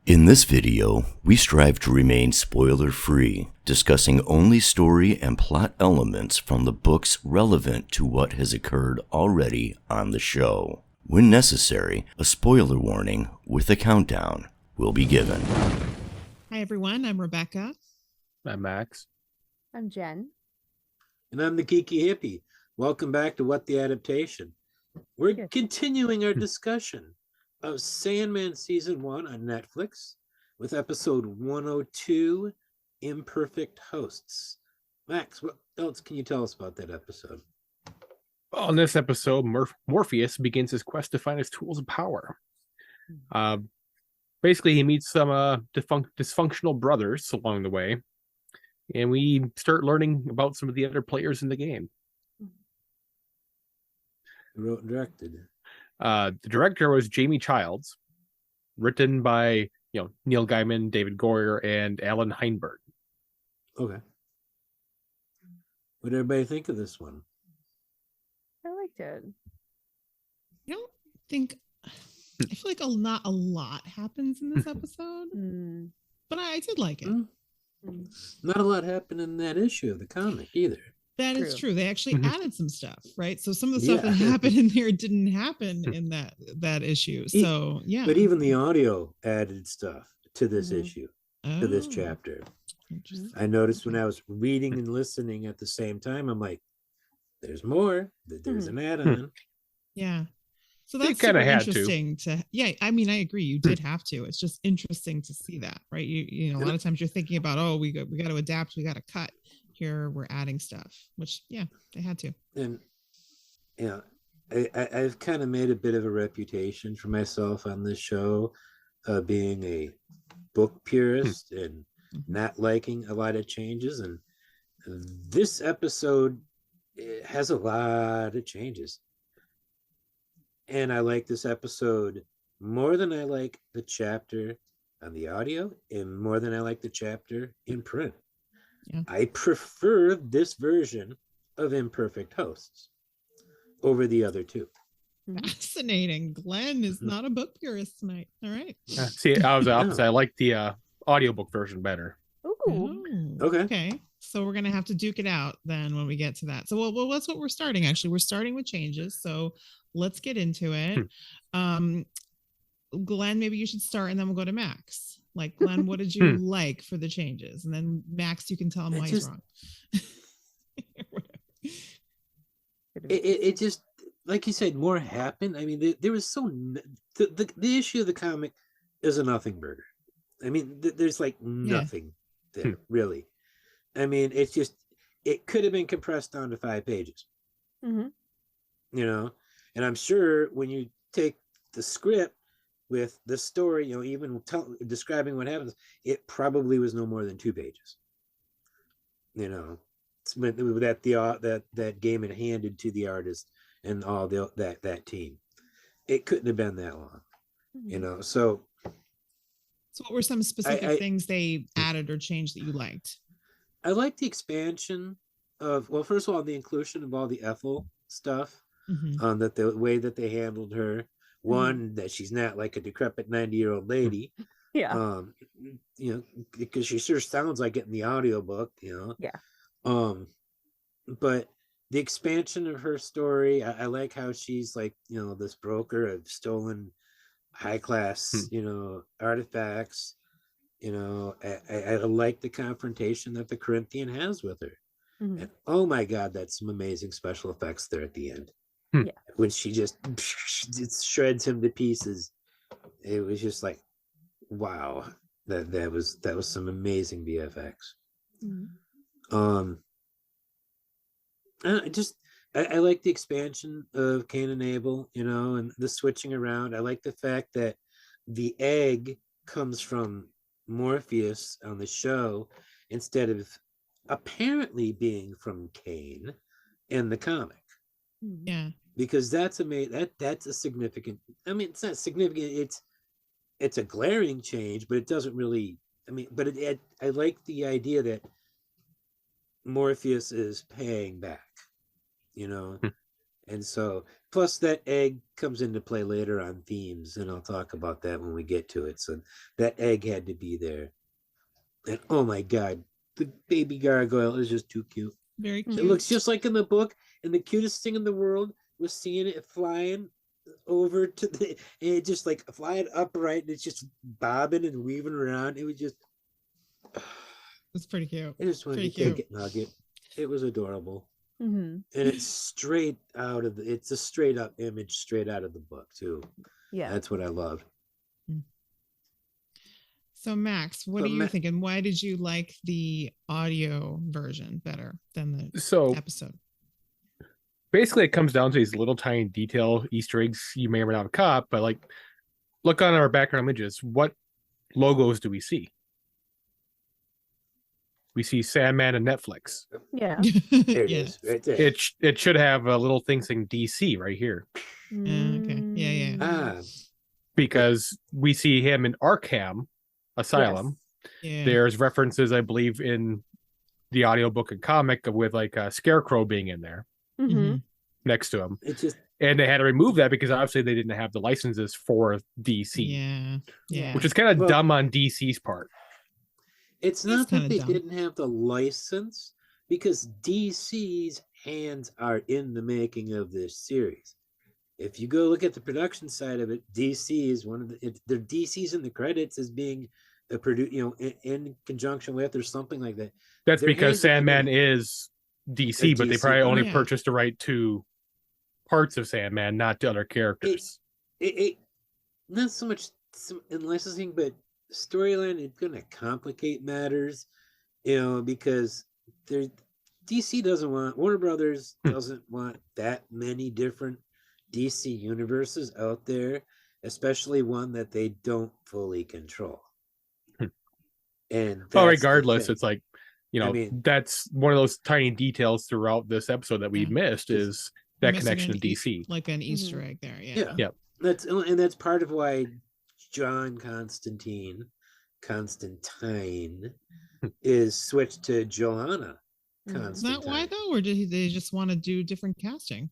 In this video, we strive to remain spoiler-free, discussing only story and plot elements from the books relevant to what has occurred already on the show. When necessary, a spoiler warning with a countdown will be given. Hi everyone, I'm Rebecca. I'm Max. I'm Jen. And I'm the Geeky Hippie. Welcome back to What the Adaptation. We're continuing our discussion of Sandman Season 1 on Netflix with episode 102, Imperfect Hosts. Max, what else can you tell us about that episode? Well, in this episode, Morpheus begins his quest to find his tools of power. Basically, he meets some dysfunctional brothers along the way, and we start learning about some of the other players in the game. Who wrote and directed? The director was Jamie Childs, written by Neil Gaiman, David Goyer, and Alan Heinberg. Okay. What did everybody think of this one? I liked it. I don't think, I feel like not a lot happens in this episode, but I did like it. Not a lot happened in that issue of the comic either. That is true. They actually added some stuff, right? So some of the stuff that happened in there didn't happen in that issue. So yeah. But even the audio added stuff to this issue, to this chapter. I noticed when I was reading and listening at the same time, I'm like, there's more. There's an add-on. Yeah. So that's super interesting to I mean, I agree. You did have to. It's just interesting to see that, right? You know, a lot of times you're thinking about, we got to adapt, we got to cut. Here we're adding stuff, which they had to. And I've kind of made a bit of a reputation for myself on this show, being a book purist and not liking a lot of changes. And this episode has a lot of changes. And I like this episode more than I like the chapter on the audio and more than I like the chapter in print. Yeah. I prefer this version of Imperfect Hosts over the other two. Fascinating. Glenn is not a book purist tonight. All right. See, I was the opposite. I like the audiobook version better. Ooh. Okay. So we're going to have to duke it out then when we get to that. So well, that's what we're starting. Actually, we're starting with changes. So let's get into it. Glenn, maybe you should start and then we'll go to Max. Like, Glenn, what did you like for the changes? And then Max, you can tell him why he's wrong. it just, like you said, more happened. I mean, there was the issue of the comic is a nothing burger. I mean, there's like nothing there, really. I mean, it's just, it could have been compressed down to 5 pages. You know, and I'm sure when you take the script with the story, even describing what happens, it probably was no more than 2 pages. That Gaiman handed to the artist and all that team. It couldn't have been that long. So what were some specific things they added or changed that you liked? I like the expansion of, well, first of all, the inclusion of all the Ethel stuff, that the way that they handled her. One, that she's not like a decrepit 90-year-old lady. Because she sure sounds like it in the audiobook, but the expansion of her story, I like how she's like, this broker of stolen high-class, artifacts. I like the confrontation that the Corinthian has with her. And oh my God, that's some amazing special effects there at the end. When she just shreds him to pieces, it was just like, wow, that was some amazing VFX. I like the expansion of Cain and Abel, and the switching around. I like the fact that the egg comes from Morpheus on the show instead of apparently being from Cain in the comic. Because that's a significant, I mean, it's not significant, it's a glaring change, but it doesn't really, but I like the idea that Morpheus is paying back, And so, plus that egg comes into play later on themes, and I'll talk about that when we get to it. So that egg had to be there. And oh my God, the baby gargoyle is just too cute. Very cute. It looks just like in the book, and the cutest thing in the world was seeing it flying over to the, and it just like flying upright, and it's just bobbing and weaving around. It was just, it's pretty cute. I just wanted to take it, nugget. It was adorable. And it's straight out of it's a straight up image straight out of the book too. Yeah, that's what I loved. So Max, what are you thinking? Why did you like the audio version better than the episode? Basically, it comes down to these little tiny detail Easter eggs you may or may not have caught, but like, look on our background images. What logos do we see? We see Sandman and Netflix. Yeah. There it is, right there. It should have a little thing saying DC right here. Okay. Yeah. Because we see him in Arkham Asylum. Yes. Yeah. There's references, I believe, in the audiobook and comic with like a Scarecrow being in there next to him. And they had to remove that because obviously they didn't have the licenses for DC. Yeah. Which is kind of dumb on DC's part. It's not that they didn't have the license, because DC's hands are in the making of this series. If you go look at the production side of it, DC is one of the DC's in the credits as being a in conjunction with or something like that. That's because Sandman is DC, but they probably only purchased the right to parts of Sandman, not to other characters. It not so much in licensing, but storyline, it's going to complicate matters, because DC doesn't want, Warner Brothers doesn't want that many different DC universes out there, especially one that they don't fully control. And regardless, it's like, that's one of those tiny details throughout this episode that we missed, is that connection to DC, like an Easter egg there. Yeah. That's part of why John Constantine is switched to Joanna Constantine. Is that why though, or did they just want to do different casting?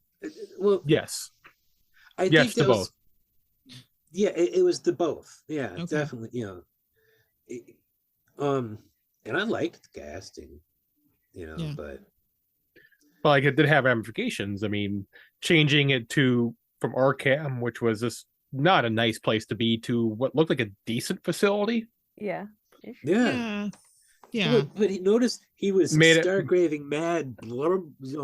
Well, yes, I think to both. Yeah, it was the both. Yeah, definitely. And I liked the casting. But like it did have ramifications. I mean, changing it from Arkham, which was just not a nice place to be, to what looked like a decent facility. Yeah. But he noticed he was stark-raving mad,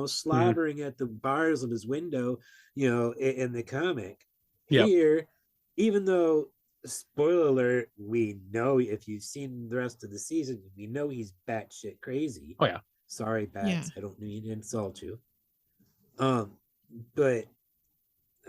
slobbering at the bars of his window, in the comic. Here, even though, spoiler alert, we know, if you've seen the rest of the season, we know he's batshit crazy. Oh yeah. Sorry, Bats. I don't mean to insult you. But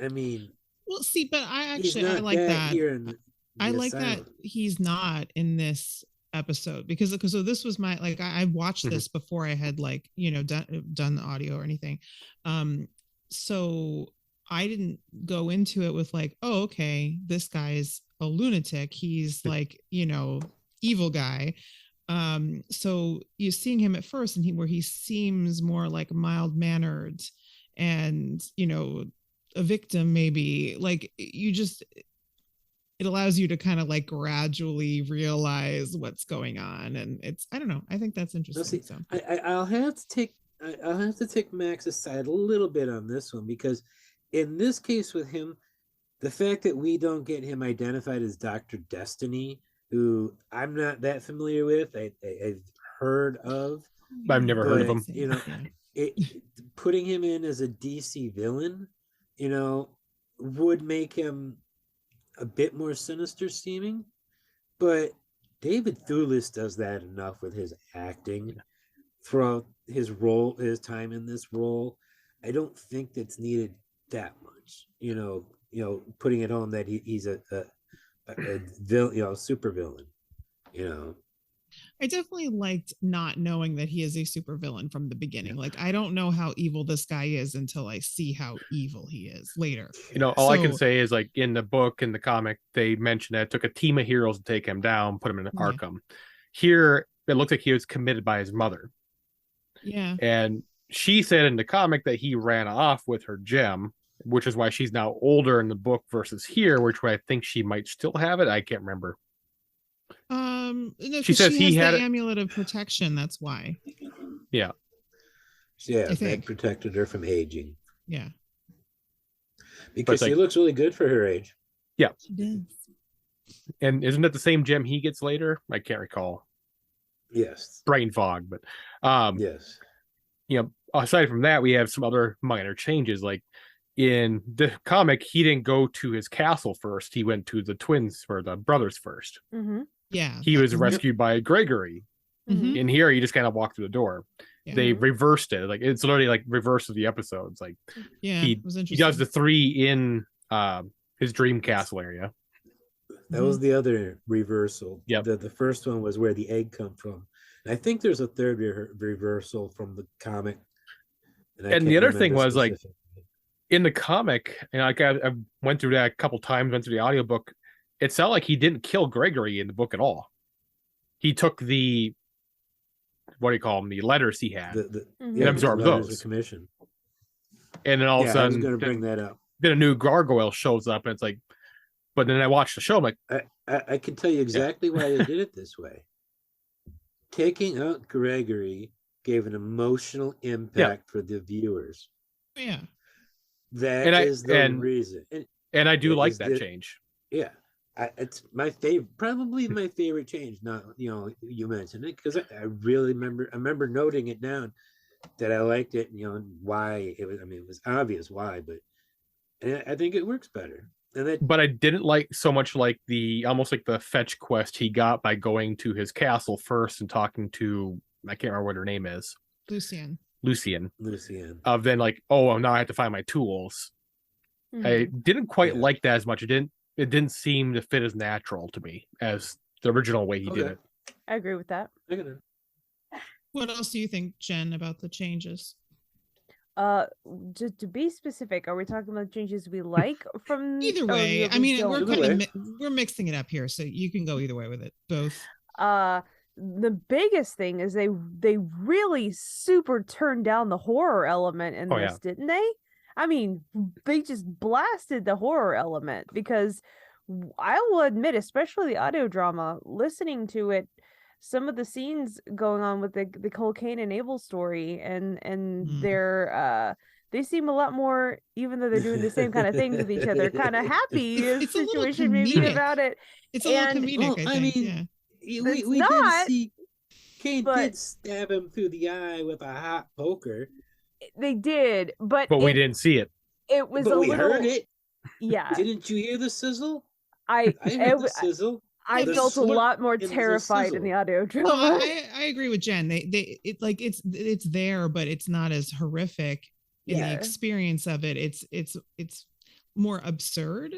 I mean, well, see, but I like that. I like that he's not in this episode because so this was my, like, I watched this before I had done the audio or anything. So I didn't go into it with like, oh, okay, this guy's a lunatic. He's like, evil guy. So you're seeing him at first and where he seems more like mild mannered and, a victim, maybe, like, it allows you to kind of like gradually realize what's going on. And I don't know. I think that's interesting. I'll have to take Max's side a little bit on this one, because in this case with him, the fact that we don't get him identified as Dr. Destiny, who I'm not that familiar with, I've heard of. I've never heard of him. Putting him in as a DC villain, would make him a bit more sinister seeming. But David Thewlis does that enough with his acting throughout his time in this role. I don't think that's needed that much. Putting it on that he's a villain, super villain. I definitely liked not knowing that he is a super villain from the beginning. Like, I don't know how evil this guy is until I see how evil he is later. All I can say is, like, in the book, in the comic, they mentioned that it took a team of heroes to take him down, put him in Arkham. Here, it looks like he was committed by his mother. Yeah. And she said in the comic that he ran off with her gem, which is why she's now older in the book versus here, which I think she might still have it. I can't remember. No, she says she he has had the amulet of protection. That's why. Yeah. Yeah, that protected her from aging. Yeah. Because she looks really good for her age. Yeah. She does. And isn't that the same gem he gets later? I can't recall. Yes. Brain fog, but yes. You know, aside from that, we have some other minor changes. Like in the comic, he didn't go to his castle first. He went to the twins or the brothers first. Mm-hmm. Yeah. He was rescued by Gregory. Mm-hmm. In here, he just kind of walked through the door. Yeah. They reversed it. Like it's literally like reverse of the episodes. Like it was interesting. He does the 3 in his dream castle area. That was the other reversal. Yeah. The first one was where the egg come from. And I think there's a third reversal from the comic. And the other thing was like in the comic, and like I went through that a couple times, went through the audiobook. It sounded like he didn't kill Gregory in the book at all. He took the, what do you call them, the letters he had and absorbed those. Commission. And then all of a sudden, I was going to bring that up. Then a new gargoyle shows up, and it's like, but then I watched the show, I'm like, I can tell you exactly why they did it this way. Taking out Gregory gave an emotional impact for the viewers. Yeah. That is the reason. And I do like that change. Yeah. It's my favorite, probably my favorite change. Not, you mentioned it because I really remember noting it down that I liked it, why it was, it was obvious why, but I think it works better. But I didn't like so much like almost like the fetch quest he got by going to his castle first and talking to, I can't remember what her name is. Lucian. Of then like, oh, now I have to find my tools. Mm-hmm. I didn't quite like that as much. It didn't seem to fit as natural to me as the original way he did it. I agree with that. What else do you think, Jen, about the changes? Just to be specific, are we talking about changes we like from either way? We're mixing it up here, so you can go either way with it. Both. The biggest thing is they really super turned down the horror element in this, didn't they? I mean, they just blasted the horror element because I will admit, especially the audio drama, listening to it, some of the scenes going on with the Cole Cain and Abel story and they seem a lot more, even though they're doing the same kind of things with each other, kind of happy situation maybe about it. It's a little comedic, I think. We did see Cain did stab him through the eye with a hot poker. They did, but we didn't see it. It was we heard it. Yeah. Didn't you hear the sizzle? I heard the sizzle. I felt a lot more terrified in the audio drama. Well, I agree with Jen. It's there, but it's not as horrific in the experience of it. It's more absurd,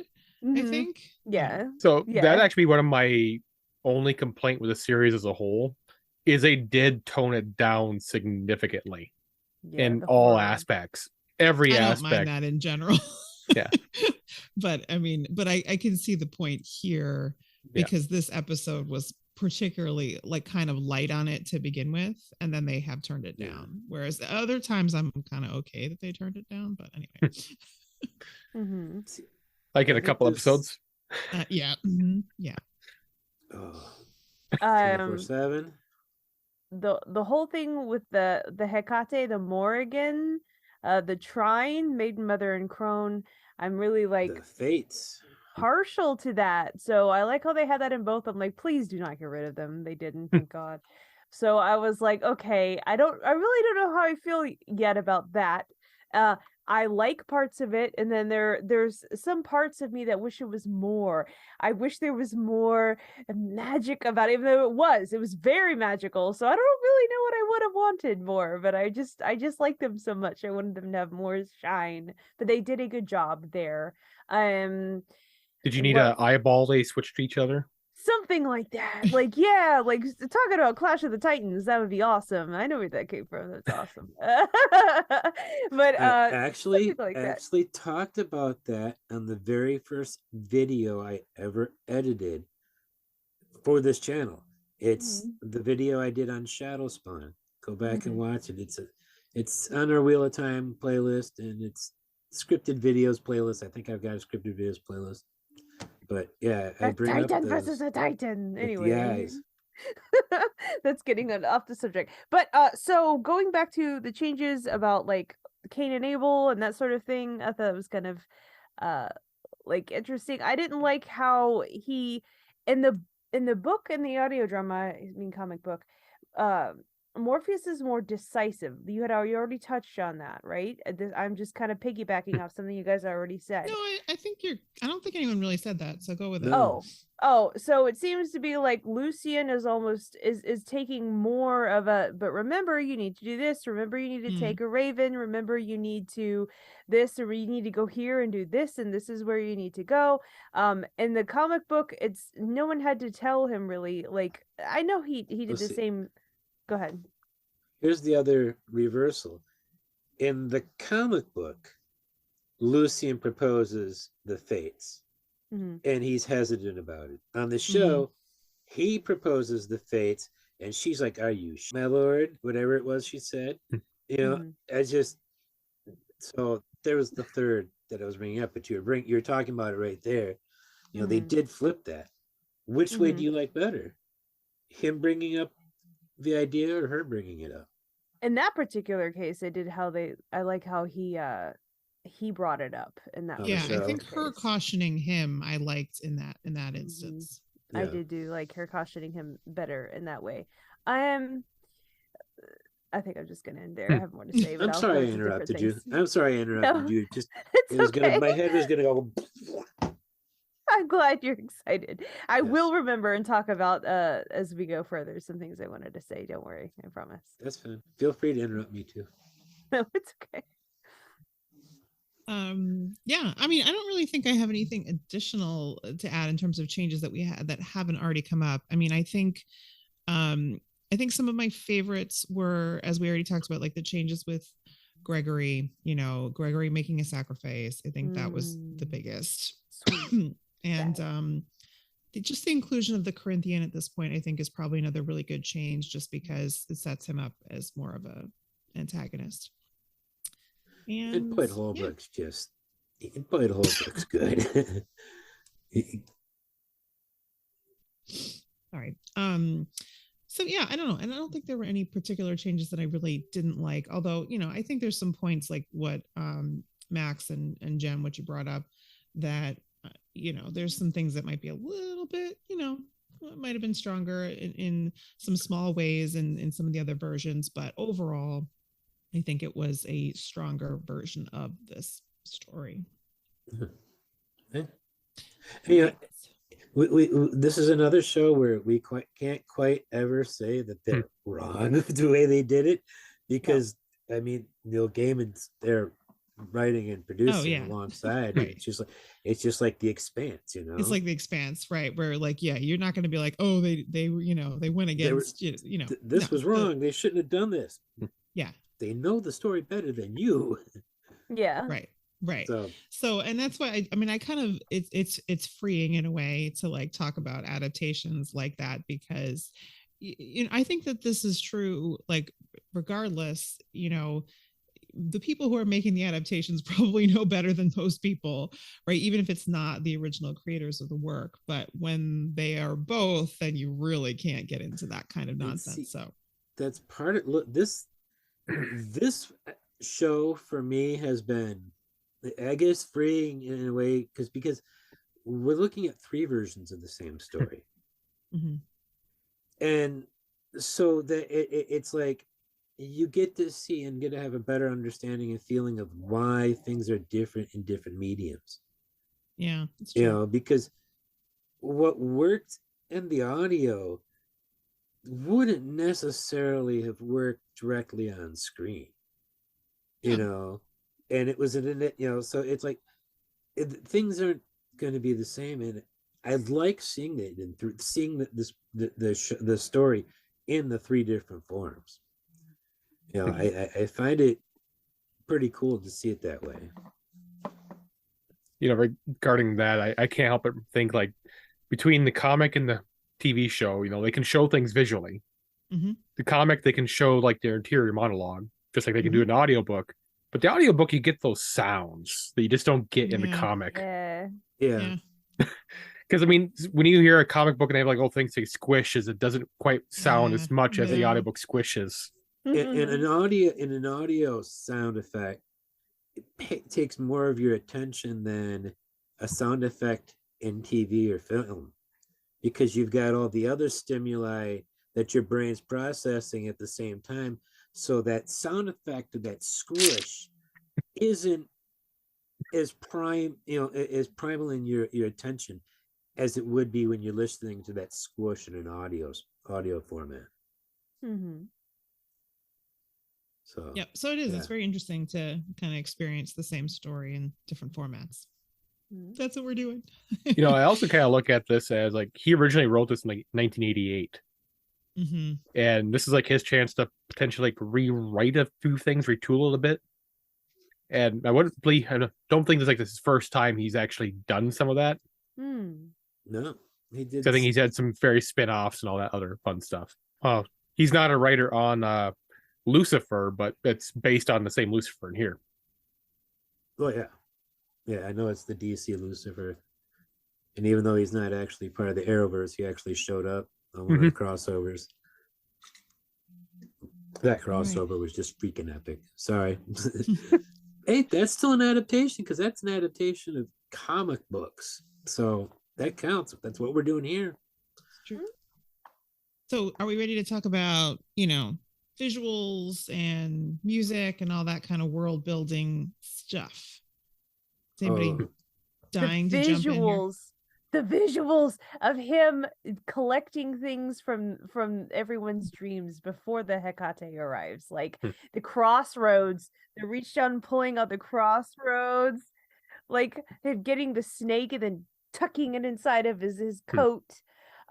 I think. Yeah. So that actually one of my only complaint with the series as a whole is they did tone it down significantly in all aspects. Every aspect. I don't mind that in general. Yeah. But I can see the point here because this episode was particularly like kind of light on it to begin with, and then they have turned it down. Whereas the other times I'm kind of okay that they turned it down, but anyway. Like in a couple episodes. Yeah. Oh, 24/7. The whole thing with the Hecate, the Morrigan, the Trine, Maiden, Mother, and Crone, I'm really like the Fates partial to that. So I like how they had that in both. I'm like, please do not get rid of them. They didn't, thank God. So I was like, okay, I really don't know how I feel yet about that. I like parts of it, and then there's some parts of me that wish it was more. I wish there was more magic about it, even though it was very magical. So I don't really know what I would have wanted more, but I just like them so much. I wanted them to have more shine, but they did a good job there. Did you need an eyeball they switch to each other? Something like that. Like, talking about Clash of the Titans, that would be awesome. I know where that came from. That's awesome. But I actually talked about that on the very first video I ever edited for this channel. It's the video I did on Shadow Spawn. Go back and watch it. It's on our Wheel of Time playlist, and it's scripted videos playlist. I think I've got a scripted videos playlist. But yeah, I bring Titan up versus a Titan. Anyway, the eyes. That's getting off the subject. But so going back to the changes about like Cain and Abel and that sort of thing, I thought it was kind of like interesting. I didn't like how he in the book and the audio drama, I mean comic book, Morpheus is more decisive. You already touched on that, right? I'm just kind of piggybacking off something you guys already said. No, I don't think anyone really said that. So go with it. Oh, so it seems to be like Lucian is almost is taking more of a, but remember you need to do this. Remember you need to take a raven. Remember you need to this, or you need to go here and do this, and this is where you need to go. In the comic book, it's no one had to tell him really. Like I know he did the same. Go ahead. Here's the other reversal. In the comic book, Lucian proposes the fates, and he's hesitant about it. On the show, he proposes the fates, and she's like, "Are you my lord?" Whatever it was she said. You know, I just so there was the third that I was bringing up, but you're talking about it right there. You know, they did flip that. Which way do you like better? Him bringing up the idea or her bringing it up? In that particular case, I like how he brought it up in that. Yeah, I think her cautioning him I liked in that instance. Yeah. I did do like her cautioning him better in that way. I think I'm just gonna end there. I have more to say. But I'm sorry I interrupted you. Just my head was gonna go. I'm glad you're excited. I will remember and talk about as we go further some things I wanted to say. Don't worry, I promise. That's fine. Feel free to interrupt me too. No, it's okay. Yeah, I mean, I don't really think I have anything additional to add in terms of changes that we had that haven't already come up. I mean, I think some of my favorites were, as we already talked about, like the changes with Gregory, Gregory making a sacrifice. I think that was the biggest. And just the inclusion of the Corinthian at this point, I think, is probably another really good change, just because it sets him up as more of a antagonist. And Boyd Holbrook's Boyd Holbrook's good. Sorry. So yeah, I don't know. And I don't think there were any particular changes that I really didn't like. Although, I think there's some points like what Max and Jen, what you brought up, that there's some things that might be a little bit, might have been stronger in some small ways in some of the other versions, but overall, I think it was a stronger version of this story. Yeah, we this is another show where we can't quite ever say that they're wrong the way they did it, because I mean, Neil Gaiman's there writing and producing alongside. Right. It's just like The Expanse, It's like The Expanse, right? Where like, you're not going to be like, oh, they went against, this was wrong. They shouldn't have done this. Yeah. They know the story better than you. Yeah. Right. So, and that's why I kind of, it's freeing in a way to like talk about adaptations like that, because I think that this is true, like regardless, the people who are making the adaptations probably know better than most people, right? Even if it's not the original creators of the work, but when they are both, then you really can't get into that kind of nonsense. So that's part of this show for me has been, I guess, freeing in a way, because we're looking at three versions of the same story. And so that it's like, you get to see and get to have a better understanding and feeling of why things are different in different mediums. Yeah, it's true. Because what worked in the audio wouldn't necessarily have worked directly on screen, and it was so it's like things aren't going to be the same. And I like seeing it and seeing the story in the three different forms. I find it pretty cool to see it that way. Regarding that, I can't help but think, like, between the comic and the TV show, they can show things visually. The comic, they can show like their interior monologue just like they can do an audiobook. But the audiobook, you get those sounds that you just don't get in the comic. Yeah. Because I mean, when you hear a comic book and they have like old things say squishes, it doesn't quite sound as much as the audiobook squishes. In an audio sound effect, it takes more of your attention than a sound effect in TV or film, because you've got all the other stimuli that your brain's processing at the same time. So that sound effect of that squish isn't as primal in your attention as it would be when you're listening to that squish in an audio format. So so it is. It's very interesting to kind of experience the same story in different formats. That's what we're doing. I also kind of look at this as like he originally wrote this in like 1988. And this is like his chance to potentially like rewrite a few things, retool a little bit. And I don't think this is his first time he's actually done some of that. No, he did. So I think he's had some very spin-offs and all that other fun stuff. He's not a writer on Lucifer, but it's based on the same Lucifer in here. Oh yeah, I know it's the DC Lucifer, and even though he's not actually part of the Arrowverse, he actually showed up on one of the crossovers. That crossover was just freaking epic. Sorry. Hey, that's still an adaptation, because that's an adaptation of comic books, so that counts. That's what we're doing here. True. So are we ready to talk about visuals and music and all that kind of world building stuff? Is anybody dying to jump in here? The visuals of him collecting things from everyone's dreams before the Hecate arrives, like the crossroads, the reach down pulling out the crossroads, like him getting the snake and then tucking it inside of his coat.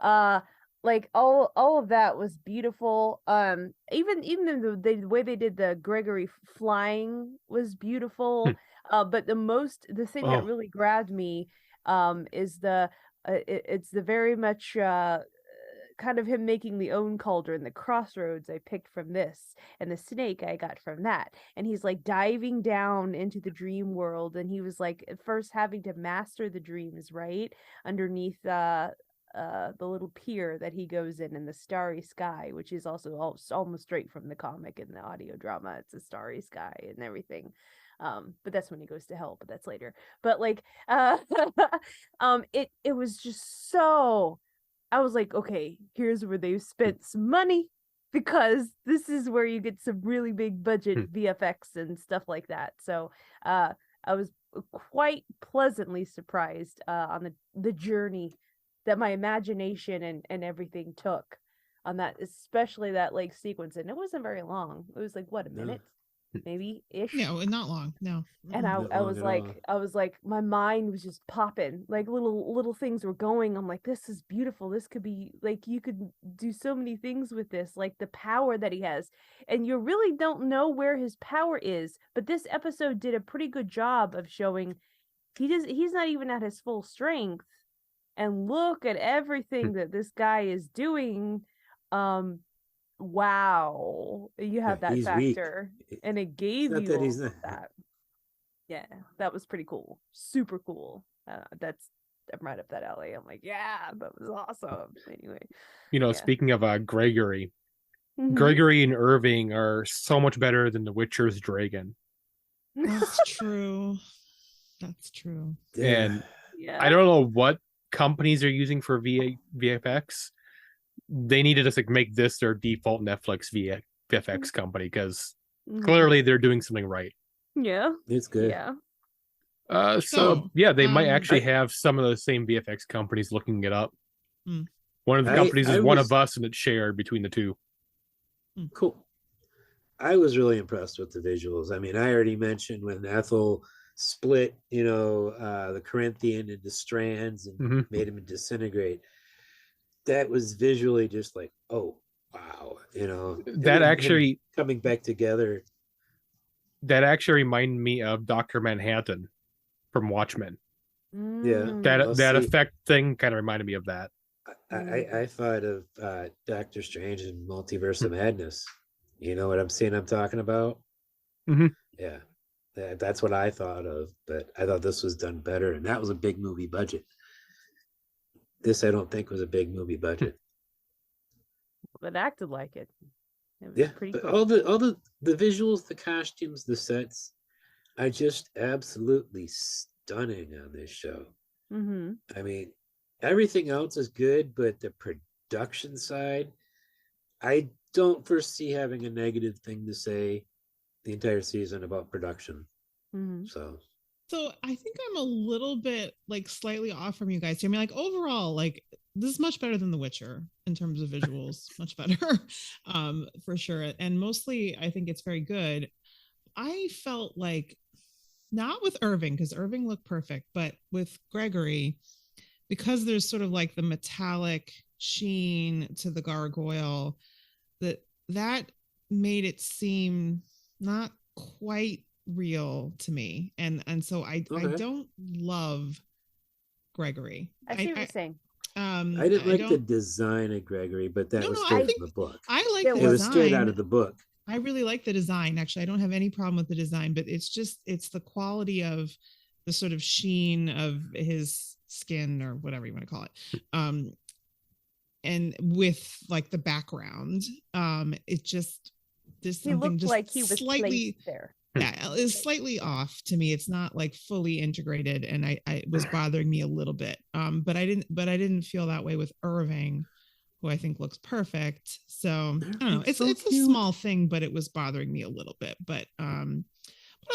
Like all of that was beautiful. Even the way they did the Gregory flying was beautiful. But the thing that really grabbed me is it's the very much kind of him making the own cauldron. The crossroads I picked from this, and the snake I got from that. And he's like diving down into the dream world, and he was like at first having to master the dreams right underneath the little pier that he goes in the starry sky, which is also almost straight from the comic and the audio drama. It's a starry sky and everything. But that's when he goes to hell, but that's later. But like it was just so, I was like, okay, here's where they've spent some money, because this is where you get some really big budget VFX and stuff like that. So I was quite pleasantly surprised on the journey that my imagination and everything took on that, especially that like sequence. And it wasn't very long. It was like, what, a minute? Maybe ish. No, not long. No. And I was like, my mind was just popping, like little things were going. I'm like, this is beautiful. This could be like, you could do so many things with this, like the power that he has. And you really don't know where his power is. But this episode did a pretty good job of showing he's not even at his full strength. And look at everything that this guy is doing. Wow, you have that factor, weak. And it gave you that. Yeah, that was pretty cool. Super cool. I'm right up that alley. I'm like, yeah, that was awesome. Anyway, speaking of Gregory, Gregory and Irving are so much better than The Witcher's dragon. That's true. That's true. And I don't know what companies are using for VFX. They need to just like make this their default Netflix VFX company, because clearly they're doing something right. Yeah, it's good. Yeah. They might actually have some of the same VFX companies looking it up. One of the companies is One of Us, and it's shared between the two. Cool. I was really impressed with the visuals. I mean, I already mentioned when Ethel split, the Corinthian into strands and made him disintegrate. That was visually just like, oh wow, that actually coming back together. That actually reminded me of Dr. Manhattan from Watchmen. Yeah, that effect thing kind of reminded me of that. I thought of Doctor Strange and Multiverse of Madness. You know what I'm talking about? Mm-hmm. Yeah, that's what I thought of, but I thought this was done better, and that was a big movie budget. This I don't think was a big movie budget. But acted like it. It was Yeah, pretty but cool. all the visuals, the costumes, the sets are just absolutely stunning on this show. Mm-hmm. I mean, everything else is good, but the production side, I don't foresee having a negative thing to say the entire season about production. Mm-hmm. So I think I'm a little bit like slightly off from you guys here. I mean, like overall, like this is much better than The Witcher in terms of visuals, much better, for sure. And mostly, I think it's very good. I felt like not with Irving, because Irving looked perfect, but with Gregory, because there's sort of like the metallic sheen to the gargoyle, that made it seem not quite real to me, and so I don't love Gregory. I see what you're saying. I didn't like the design of Gregory, but that was straight from the book. I like the design. It was straight out of the book. I really like the design. Actually, I don't have any problem with the design, but it's the quality of the sort of sheen of his skin, or whatever you want to call it. And with like the background, it just, there's something just like he was slightly there. Yeah, it's slightly off to me. It's not like fully integrated, and I it was bothering me a little bit. But I didn't feel that way with Irving, who I think looks perfect. So I don't know. It's a small thing, but it was bothering me a little bit. But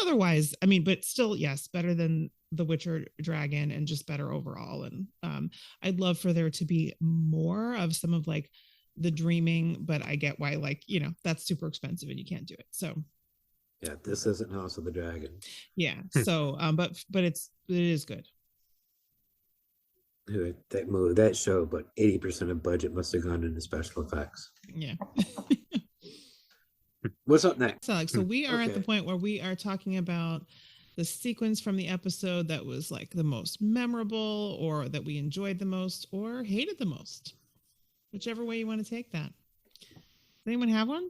otherwise, I mean, but still, yes, better than The Witcher Dragon, and just better overall. And I'd love for there to be more of some of like the dreaming, but I get why, like, you know, that's super expensive and you can't do it. So yeah, this isn't House of the Dragon. Yeah. So but it is good. That show, but 80% of budget must have gone into special effects. Yeah. What's up next? So we are at the point where we are talking about the sequence from the episode that was like the most memorable, or that we enjoyed the most, or hated the most, whichever way you want to take that. Does anyone have one?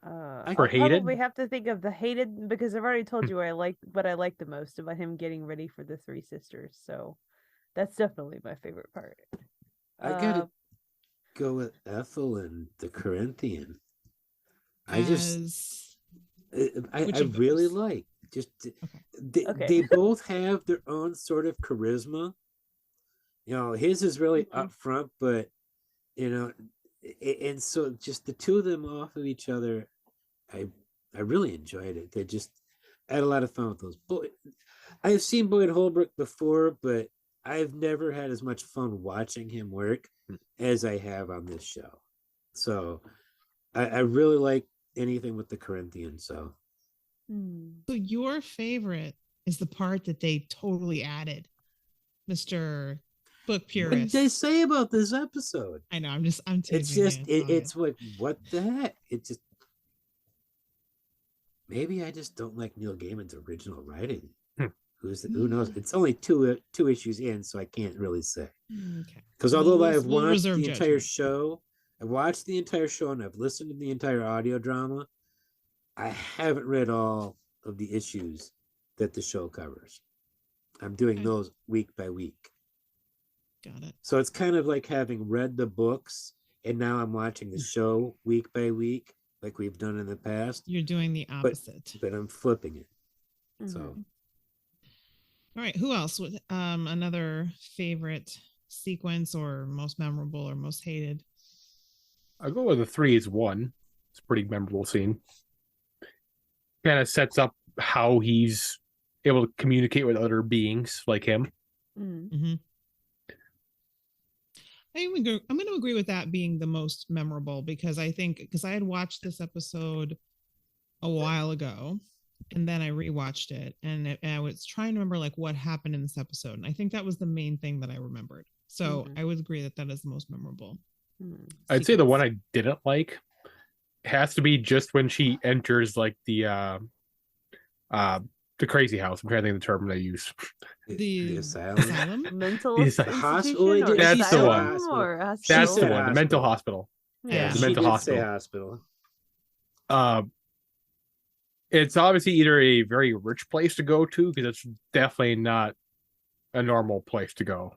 I probably have to think of the hated, because I've already told you what I like the most about him getting ready for the three sisters. So that's definitely my favorite part. I gotta go with Ethel and the Corinthian. I really like they both have their own sort of charisma. You know, his is really upfront, but you know, and so just the two of them off of each other, I really enjoyed it. I had a lot of fun with those. I've seen Boyd Holbrook before, but I've never had as much fun watching him work as I have on this show. So I really like anything with the Corinthians. So your favorite is the part that they totally added, Mr. Book Purist. What did they say about this episode? I know. I'm it's like, what the heck? It just, maybe I just don't like Neil Gaiman's original writing. Who knows? It's only two issues in, so I can't really say. Okay. Because although I've watched the entire show, and I've listened to the entire audio drama, I haven't read all of the issues that the show covers. I'm doing those week by week. Got it. So it's kind of like having read the books and now I'm watching the show week by week, like we've done in the past. You're doing the opposite. But I'm flipping it. So. All right. Who else? Another favorite sequence, or most memorable, or most hated? I'll go with the 3-1. It's a pretty memorable scene. Kind of sets up how he's able to communicate with other beings like him. Mm-hmm. I'm going to agree with that being the most memorable, because I had watched this episode a while ago, and then I rewatched it, and I was trying to remember like what happened in this episode, and I think that was the main thing that I remembered. So I would agree that is the most memorable. I'd say the one I didn't like has to be just when she enters like the crazy house. I'm trying to think of the term they use. The asylum? Mental hospital. That's the one. That's the one. The mental hospital. Yeah, the mental hospital. Say hospital. It's obviously either a very rich place to go to, because it's definitely not a normal place to go.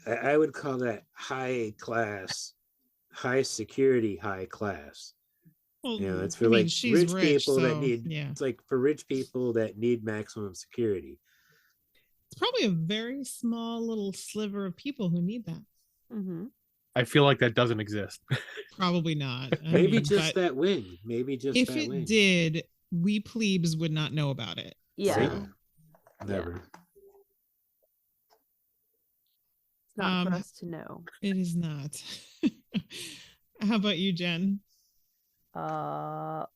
I would call that high class, high security, high class. Well, it's for rich people so, that need. Yeah. It's like for rich people that need maximum security. It's probably a very small little sliver of people who need that. I feel like that doesn't exist. Probably not. Maybe just that wing. Maybe just if that it wing. did, we plebes would not know about it. Yeah. So. Never. It's not for us to know. It is not. How about you, Jen? Well,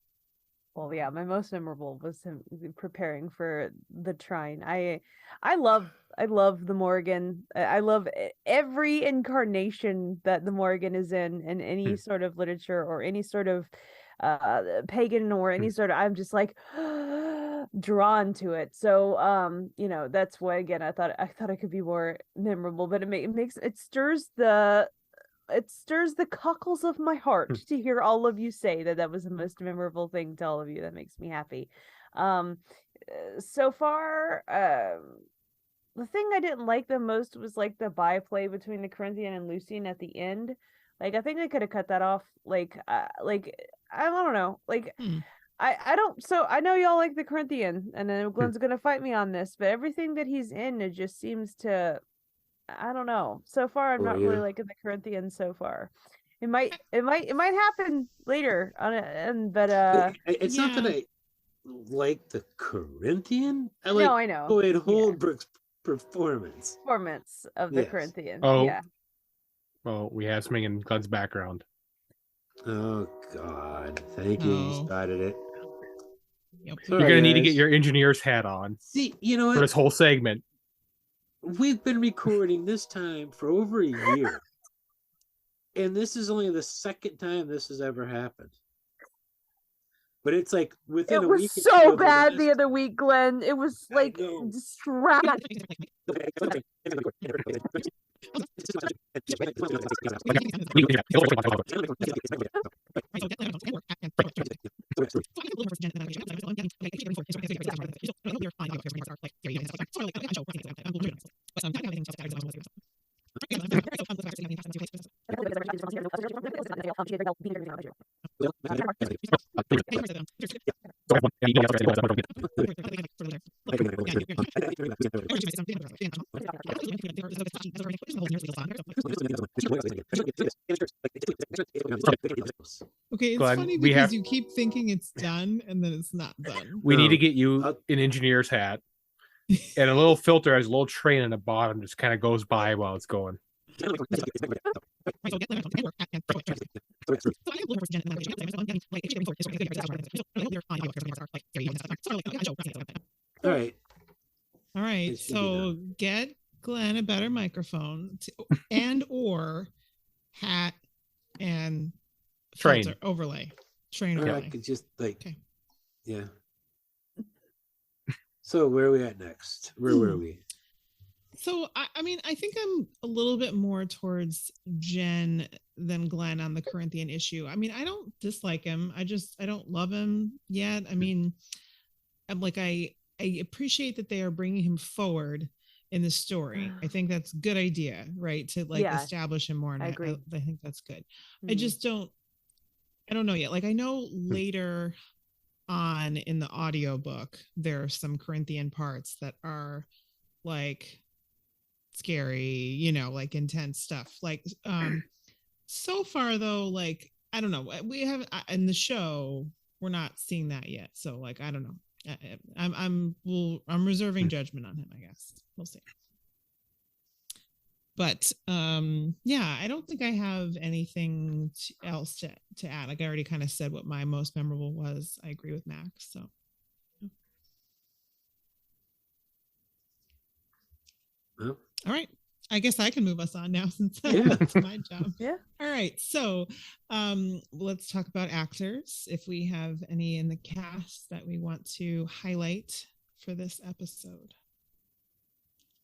yeah, my most memorable was him preparing for the trine. I love the Morgan. I love every incarnation that the Morgan is in any sort of literature or any sort of pagan or any sort of, I'm just like drawn to it. So that's why, again, I thought it could be more memorable, but it stirs the cockles of my heart to hear all of you say that was the most memorable thing to all of you. That makes me happy. So far, the thing I didn't like the most was like the byplay between the Corinthian and Lucian at the end. Like, I think they could have cut that off. Like I don't know. Like I don't. So I know y'all like the Corinthian, and then Glenn's gonna fight me on this, but everything that he's in, it just seems to. I don't know. So far, I'm not really liking the Corinthians so far. It might happen later on it, but it's not that I like the Corinthian. I know Boyd Holbrook's performance of the Corinthian. Oh, yeah. Well, we have something in Glenn's background. Oh God! Thank you. You spotted it. Yep. You're gonna need to get your engineer's hat on. See, you know what? For this whole segment. We've been recording this time for over a year. And this is only the second time this has ever happened. But it's like within a week. It was so bad the other week, Glenn. It was like distracting. Okay, it's funny because you keep thinking it's done and then it's not done. We need to get you an engineer's hat and a little filter has a little train on the bottom, just kind of goes by while it's going. All right. So get Glenn a better microphone and or hat and train filter, overlay. Train overlay. I could just yeah. So where are we at next? Where were we? So I mean, I think I'm a little bit more towards Jen than Glenn on the Corinthian issue. I mean, I don't dislike him. I don't love him yet. I mean, I'm like, I appreciate that they are bringing him forward in the story. I think that's a good idea, right? To establish him more. And I agree. I think that's good. Mm-hmm. I don't know yet. Like, I know later on in the audiobook, there are some Corinthian parts that are like scary, like intense stuff. Like, so far though, like, I don't know, we haven't in the show, we're not seeing that yet. So like, I don't know. I'm reserving judgment on him, I guess. We'll see. But I don't think I have anything else to add. Like, I already kind of said what my most memorable was. I agree with Max. So all right. I guess I can move us on now since that's my job. Yeah. All right. So let's talk about actors. If we have any in the cast that we want to highlight for this episode.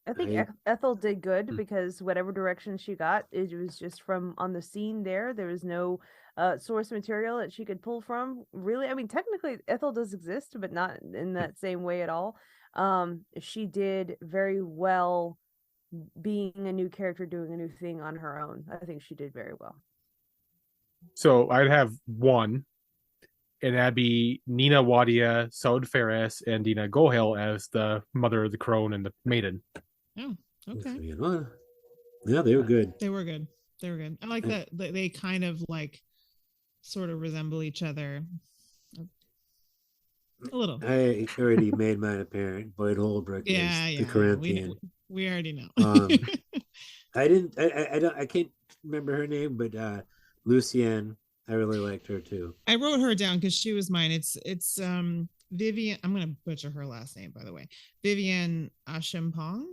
I think Ethel did good because whatever direction she got, it was just from on the scene there. There was no source material that she could pull from. Really, I mean, technically Ethel does exist, but not in that same way at all. She did very well being a new character, doing a new thing on her own. I think she did very well. So I'd have one, and that'd be Nina Wadia, Saud Faris, and Dina Gohil as the mother of the crone and the maiden. Oh, okay. Yeah, they were good. They were good. I like that they kind of like sort of resemble each other a little. I already made mine apparent. Boyd Holbrook is the Corinthian. We already know. I can't remember her name, but Lucienne, I really liked her too. I wrote her down because she was mine. It's Vivian. I'm gonna butcher her last name, by the way. Vivian Ashimpong.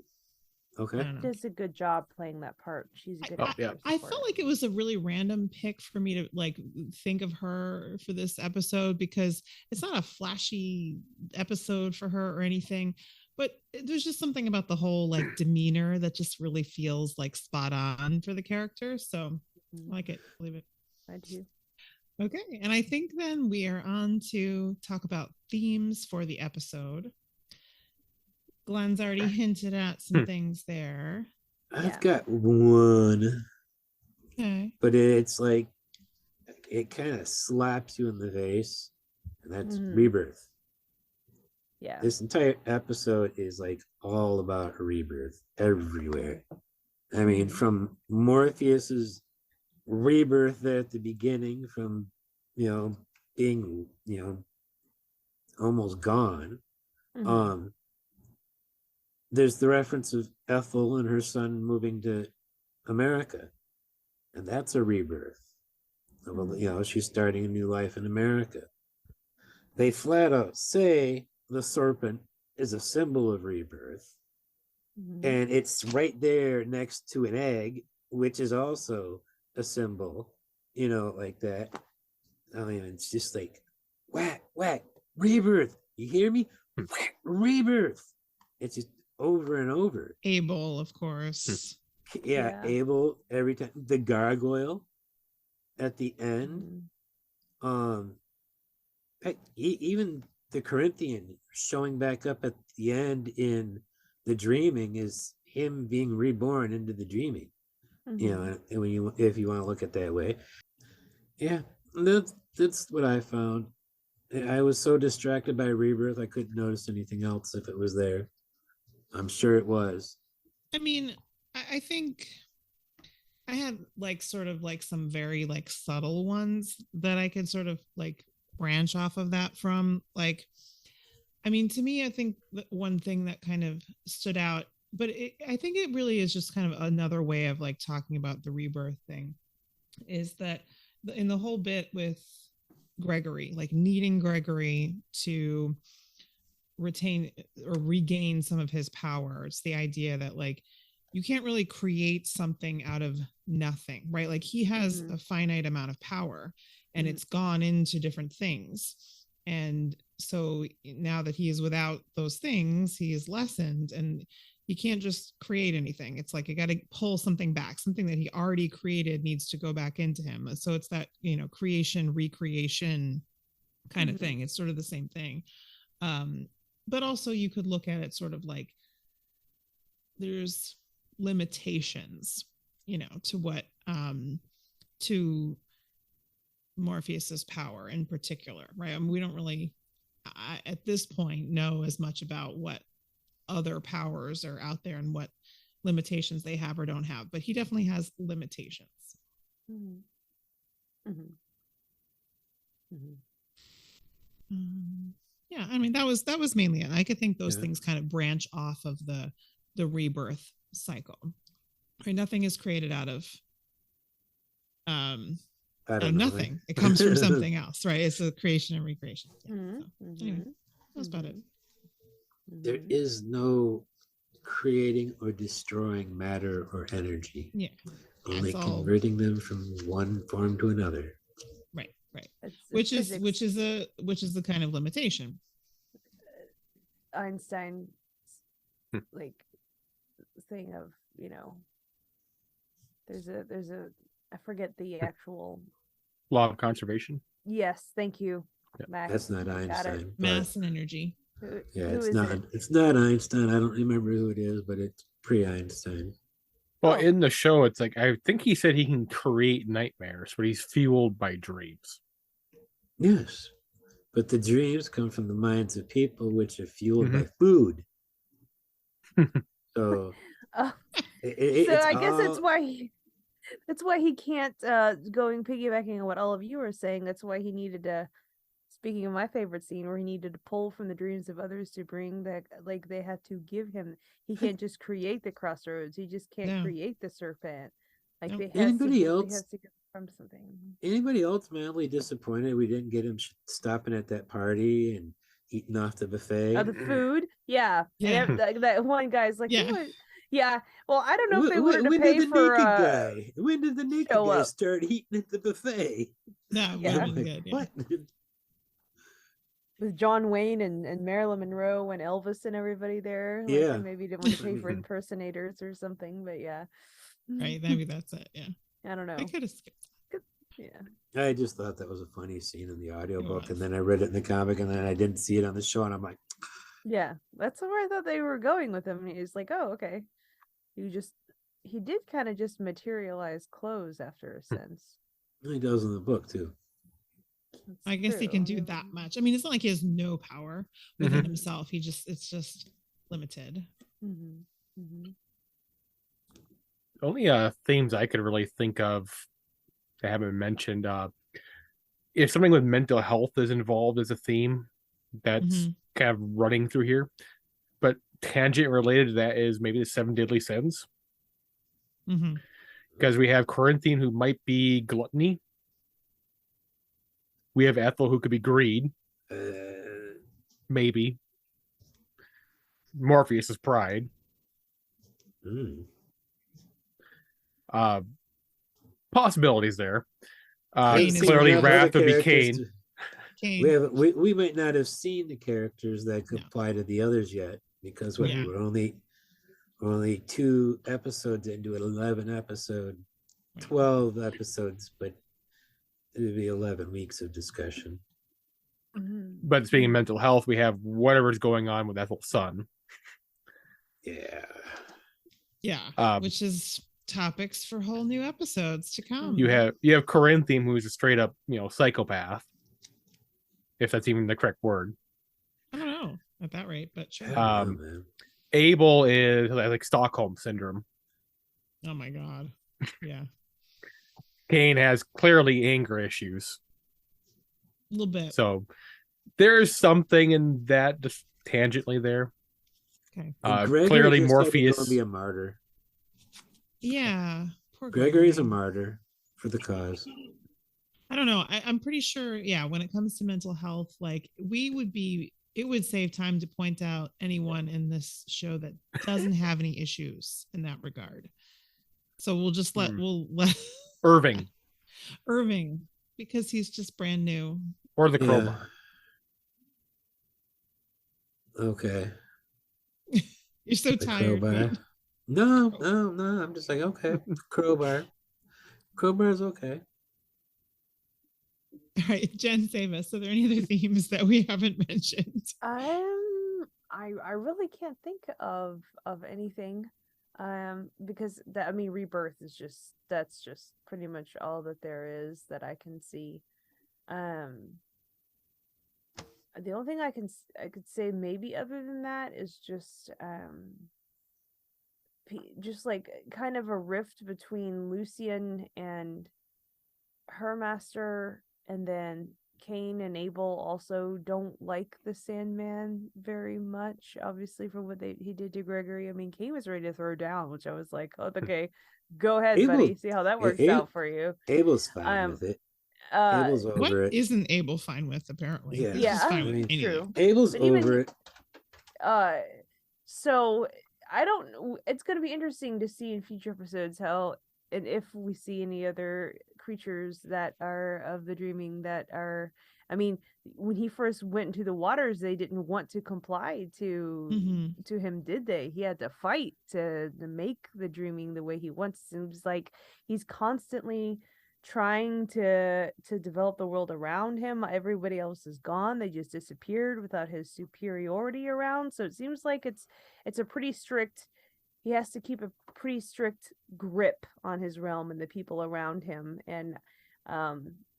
Okay. Does a good job playing that part. She's a good actress. I felt like it was a really random pick for me to like think of her for this episode because it's not a flashy episode for her or anything, but there's just something about the whole like demeanor that just really feels like spot on for the character. So I like it. Leave it. I do. Okay. And I think then we are on to talk about themes for the episode. Glenn's already hinted at some things there. I've got one. Okay. But it's like, it kind of slaps you in the face, and that's Rebirth. Yeah. This entire episode is like all about rebirth everywhere. I mean, from Morpheus's rebirth at the beginning, from, being, almost gone. There's the reference of Ethel and her son moving to America, and that's a rebirth. Well, she's starting a new life in America. They flat out say the serpent is a symbol of rebirth, and it's right there next to an egg, which is also a symbol, like that. I mean, it's just like whack, whack, rebirth. You hear me? Whack, rebirth. It's just over and over. Abel, of course. Yeah, Abel every time. The gargoyle at the end. Even the Corinthian showing back up at the end in the dreaming is him being reborn into the dreaming. If you want to look at it that way. Yeah, that's what I found. I was so distracted by Rebirth, I couldn't notice anything else if it was there. I'm sure it was. I mean, I think I had like sort of like some very like subtle ones that I could sort of like branch off of that from. Like, I mean, to me, I think one thing that kind of stood out, but I think it really is just kind of another way of like talking about the rebirth thing, is that in the whole bit with Gregory, like needing Gregory to retain or regain some of his power. It's the idea that like you can't really create something out of nothing, right? Like he has a finite amount of power and it's gone into different things. And so now that he is without those things, he is lessened and he can't just create anything. It's like you got to pull something back. Something that he already created needs to go back into him. So it's that, creation, recreation kind of thing. It's sort of the same thing. But also you could look at it sort of like there's limitations, to what, to Morpheus's power in particular, right? I mean, we don't really, at this point, know as much about what other powers are out there and what limitations they have or don't have, but he definitely has limitations. Yeah, I mean that was mainly it. I could think those things kind of branch off of the rebirth cycle. Right? Nothing is created out of nothing. It comes from something else, right? It's a creation and recreation. Yeah. So, anyway, that's about it. There is no creating or destroying matter or energy. Yeah. Only converting them from one form to another. Right. Which is the kind of limitation. Einstein's like thing of, there's a I forget the actual Law of conservation. Yes, thank you. Yeah. Max. That's not Einstein. Mass and energy. It's not. It's not Einstein. I don't remember who it is, but it's pre-Einstein. Well, in the show, it's like I think he said he can create nightmares, but he's fueled by dreams. Yes, but the dreams come from the minds of people, which are fueled by food. So, I guess that's why he can't. Going piggybacking on what all of you are saying, that's why he needed to. Speaking of my favorite scene, where he needed to pull from the dreams of others to bring that, like they had to give him. He can't just create the crossroads. He just can't create the serpent. Like they have to get from something. Anybody else mildly disappointed we didn't get him stopping at that party and eating off the buffet? The food, yeah. That one guy's like, yeah. Well, I don't know if they wanted to pay for. When did the naked guy start eating at the buffet? No, good. What? With John Wayne and Marilyn Monroe and Elvis and everybody there. Like, they maybe didn't want to pay for impersonators or something, but yeah. Right, maybe that's it. Yeah. I don't know. I could have skipped that. Yeah. I just thought that was a funny scene in the audiobook, and then I read it in the comic, and then I didn't see it on the show, and I'm like, yeah, that's where I thought they were going with him. He's like, oh, okay. He did kind of just materialize clothes after a sense. He does in the book too. I guess he can do that much. I mean, it's not like he has no power within himself. It's just limited. Only themes I could really think of that haven't mentioned. If something with mental health is involved as a theme, that's kind of running through here. But tangent related to that is maybe the 7 deadly sins. Because we have Corinthian, who might be gluttony. We have Ethel, who could be greed. Maybe. Morpheus is pride. Possibilities there. Clearly, wrath would be Cain. We might not have seen the characters that could apply to the others yet, because we're only 2 episodes into an 11 episode, 12 episodes, but it'd be 11 weeks of discussion. But speaking of mental health, we have whatever's going on with Ethel's son. Which is topics for whole new episodes to come. You have Corinthian, who's a straight up psychopath, if that's even the correct word. I don't know at that rate, but sure. Abel is like Stockholm syndrome. Oh my god. Yeah. Cain has clearly anger issues. A little bit. So there's something in that just tangentially there. Okay. Clearly Morpheus will be a martyr. Yeah. Poor Gregory's a martyr for the cause. I don't know. I'm pretty sure, when it comes to mental health, like it would save time to point out anyone in this show that doesn't have any issues in that regard. So we'll just let Irving, because he's just brand new. Or the crowbar. Okay. You're so tired. Crowbar. No. I'm just like, okay, crowbar. Crowbar's okay. All right, Jen, save us. Are there any other themes that we haven't mentioned? I really can't think of anything. Because Rebirth is that's just pretty much all that there is that I can see. The only thing I could say maybe other than that is just like kind of a rift between Lucian and her master, and then Cain and Abel also don't like the Sandman very much, obviously, for what he did to Gregory. I mean, Cain was ready to throw down, which I was like, oh, okay, go ahead, buddy, see how that works out for you. Abel's fine with it. Abel's over it. Isn't Abel fine with, apparently? True. Abel's over it. So I don't. It's going to be interesting to see in future episodes how, and if we see any other creatures that are of the dreaming that are. I mean, when he first went into the waters, they didn't want to comply to him, did they? He had to fight to make the dreaming the way he wants. It seems like he's constantly trying to develop the world around him. Everybody else is gone. They just disappeared without his superiority around. So it seems like it's a pretty strict. He has to keep a pretty strict grip on his realm and the people around him, and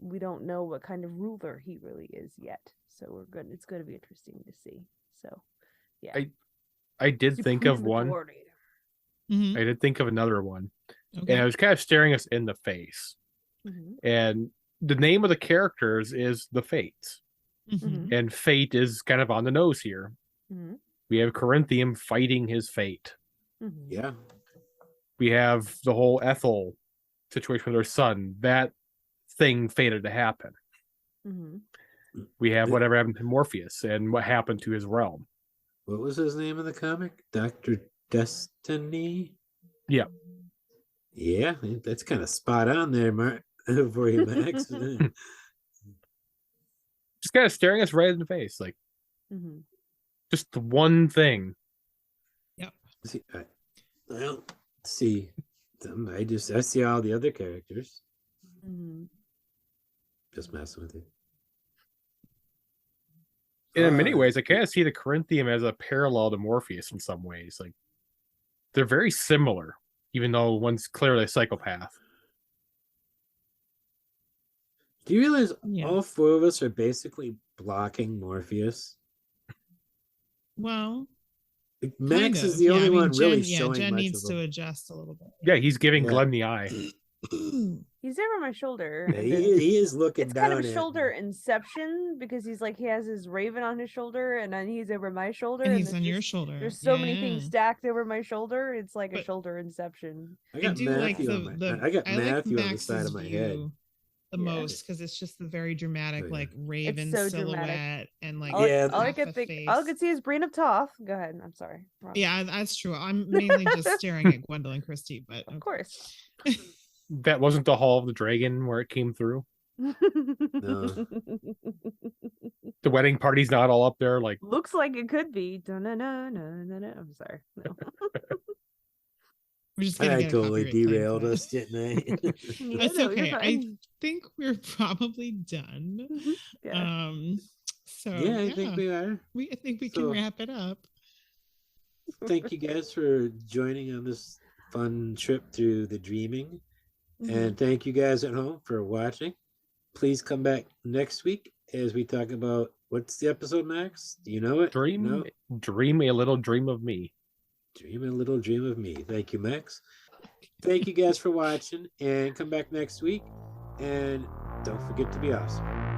we don't know what kind of ruler he really is yet. So we're good. It's going to be interesting to see. So, yeah. I did think of one. Mm-hmm. I did think of another one, Okay. and I was kind of staring us in the face. Mm-hmm. And the name of the characters is the Fates, Mm-hmm. and fate is kind of on the nose here. Mm-hmm. We have Corinthian fighting his fate. Mm-hmm. Yeah. We have the whole Ethel situation with her son. That thing fated to happen. Mm-hmm. We have whatever happened to Morpheus and what happened to his realm. What was his name in the comic? Dr. Destiny? Yeah. Yeah, that's kind of spot on there, Mark, for you, Max. Just kind of staring us right in the face. Like, Mm-hmm. just the one thing. See, I don't see them. I see all the other characters. Mm-hmm. Just messing with you. And in many ways, I kind of see the Corinthian as a parallel to Morpheus in some ways. Like, they're very similar, even though one's clearly a psychopath. Do you realize all four of us are basically blocking Morpheus? Well, Max is the only one really Jen, showing Jen much needs of to him. adjust a little bit. Yeah, he's giving Glenn the eye. He's over my shoulder. Yeah, he is looking It's down kind of at shoulder me. inception, because he's like, he has his raven on his shoulder and then he's over my shoulder. And he's there's on your shoulder. There's so many things stacked over my shoulder. It's like a shoulder inception. I got Matthew on the side of my head. The most, because it's just the very dramatic, like raven so silhouette dramatic. And like all I could see is Brienne of Toth. Go ahead. I'm sorry. Wrong. Yeah, that's true. I'm mainly just staring at Gwendolyn Christie, but of course. That wasn't the Hall of the Dragon where it came through. No. The wedding party's not all up there. Like, looks like it could be. I'm sorry. No. We're just I totally derailed us, didn't I? That's okay. I think we're probably done. Yeah. So yeah, I think we are. I think we can wrap it up. Thank you guys for joining on this fun trip through the dreaming. And thank you guys at home for watching. Please come back next week as we talk about, what's the episode, Max? Do you know it? Dream a little dream of me. Dream a little dream of me. Thank you, Max. Thank you guys for watching, and come back next week. And don't forget to be awesome.